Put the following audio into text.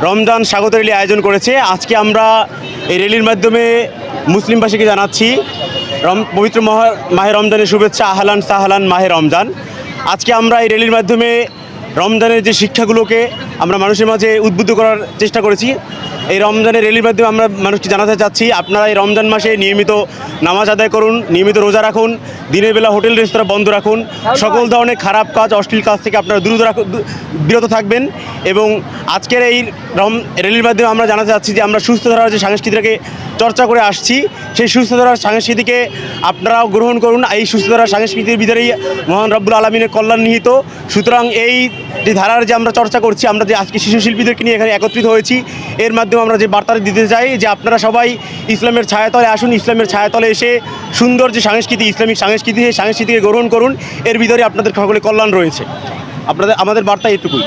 রমজান স্বাগত র্যালি আয়োজন করেছে। আজকে আমরা এই র্যালির মাধ্যমে মুসলিমবাসীকে জানাচ্ছি পবিত্র মাহে রমজানের শুভেচ্ছা, আহলান সাহলান মাহে রমজান। আজকে আমরা এই র্যালির মাধ্যমে রমজানের যে শিক্ষাগুলোকে আমরা মানুষের মাঝে উদ্বুদ্ধ করার চেষ্টা করেছি। এই রমজানের র্যালির মাধ্যমে আমরা মানুষকে জানাতে চাচ্ছি, আপনারা এই রমজান মাসে নিয়মিত নামাজ আদায় করুন, নিয়মিত রোজা রাখুন, দিনের বেলা হোটেল রেস্তোরাঁ বন্ধ রাখুন, সকল ধরনের খারাপ কাজ, অশ্লীল কাজ থেকে আপনারা বিরত থাকবেন। এবং আজকের এই র্যালির মাধ্যমে আমরা জানাতে চাচ্ছি যে আমরা সুস্থ ধারার যে সংস্কৃতিটাকে চর্চা করে আসছি, সেই সুস্থ ধারার সংস্কৃতিকে আপনারাও গ্রহণ করুন। এই সুস্থ ধারার সংস্কৃতির ভিতরেই মহান রব্বুল আলমিনের কল্যাণ নিহিত। সুতরাং এই যে ধারার যে আমরা চর্চা করছি, আমরা যে আজকে শিশু শিল্পীদেরকে নিয়ে এখানে একত্রিত হয়েছি, এর মাধ্যমে আমরা যে বার্তাটা দিতে চাই যে আপনারা সবাই ইসলামের ছায়াতলে আসুন, ইসলামের ছায়াতলে এসে সুন্দর যে সংস্কৃতি, ইসলামিক সংস্কৃতি, সেই সংস্কৃতিকে গ্রহণ করুন। এর ভিতরে আপনাদের সকলে কল্যাণ রয়েছে। আমাদের বার্তা এটুকুই।